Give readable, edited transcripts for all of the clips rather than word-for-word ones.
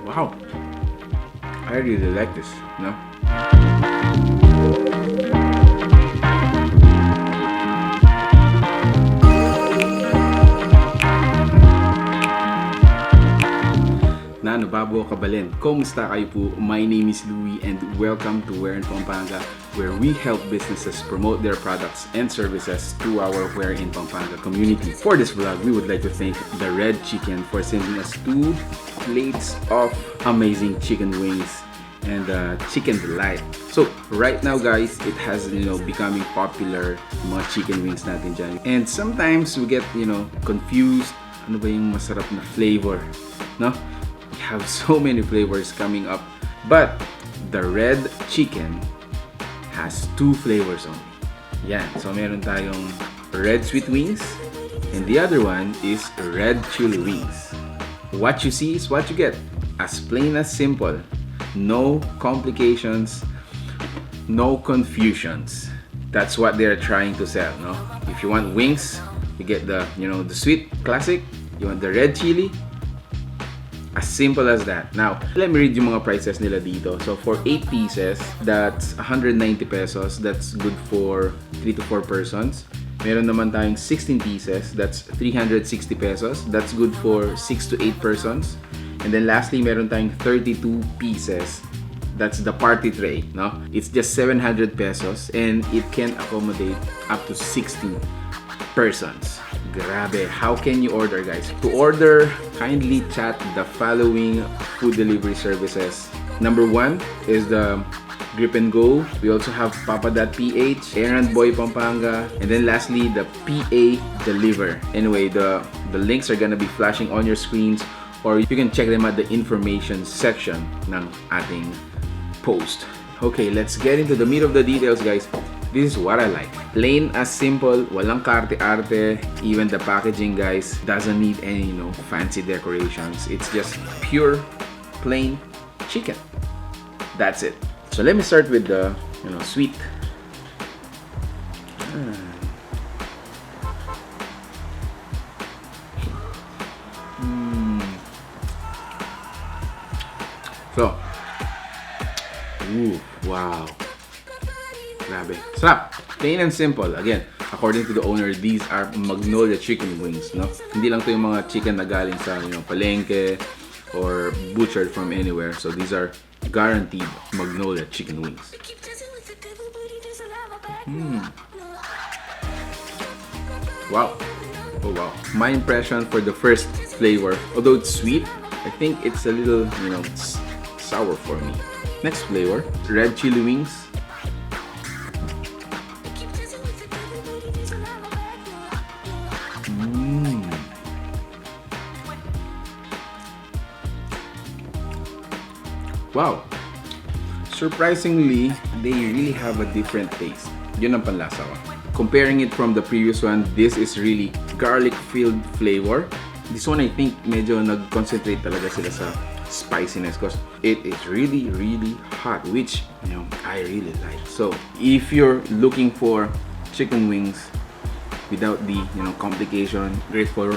Wow, I really like this, you know? Nano Babo Kabalin, kumusta kayo po? My name is Louie and welcome to Errandboy Pampanga, where we help businesses promote their products and services to our Errandboy Pampanga community. For this vlog, we would like to thank the Red Chicken for sending us 2 plates of amazing chicken wings and chicken delight. So right now guys, it has becoming popular mga chicken wings natin dyan. And sometimes we get confused, ano ba yung masarap na flavor, no? We have so many flavors coming up, but the Red Chicken has 2 flavors only. Yan, so meron tayong red sweet wings and the other one is red chili wings. What you see is what you get, as plain as simple. No complications, no confusions. That's what they're trying to sell, no? If you want wings, you get the the sweet classic. You want the red chili, as simple as that. Now, let me read yung mga prices nila dito. So for 8 pieces, that's 190 pesos. That's good for 3 to 4 persons. Meron naman tayong 16 pieces. That's 360 pesos. That's good for 6 to 8 persons. And then lastly, meron tayong 32 pieces. That's the party tray, no? It's just 700 pesos and it can accommodate up to 16 persons. Grabe, how can you order, guys? To order, kindly chat the following food delivery services. Number 1 is the Grip and Go. We also have PAPA.ph, Errandboy Pampanga, and then lastly, the PA Deliver. Anyway, the links are gonna be flashing on your screens, or you can check them at the information section ng ating post. Okay, let's get into the meat of the details, guys. This is what I like. Plain as simple, walang karte-arte. Even the packaging, guys, doesn't need any, fancy decorations. It's just pure, plain chicken. That's it. So let me start with the, sweet. So, wow. Grabe. Sarap. Plain and simple. Again, according to the owner, these are Magnolia chicken wings, no? Hindi lang to yung mga chicken na galing sa, palengke or butchered from anywhere. So these are guaranteed Magnolia chicken wings. Wow. Oh wow. My impression for the first flavor, although it's sweet, I think it's a little, sour for me. Next flavor, red chili wings. Wow! Surprisingly, they really have a different taste. Yun ang panlasa ko. Comparing it from the previous one, this is really garlic-filled flavor. This one, I think, medyo nag-concentrate talaga sila sa spiciness because it is really, really hot, which, I really like. So, if you're looking for chicken wings without the, complication, great for,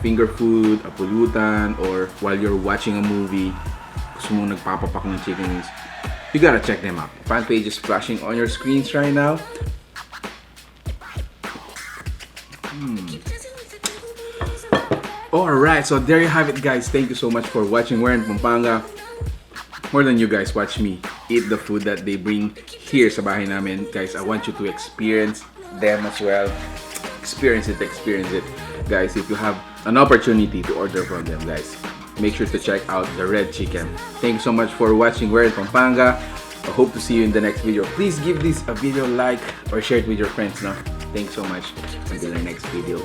finger food, a pulutan, or while you're watching a movie, gusto mong nagpapapak ng chicken wings, you gotta check them out. Fan page is flashing on your screens right now. Alright, so there you have it, guys. Thank you so much for watching Errandboy Pampanga. More than you guys watch me eat the food that they bring here sa bahay namin. Guys, I want you to experience them as well. Experience it. Guys, if you have an opportunity to order from them, guys, make sure to check out the Red Chicken. Thank you so much for watching Errandboy Pampanga. I hope to see you in the next video. Please give this a video like or share it with your friends. No? Thanks so much. Until the next video.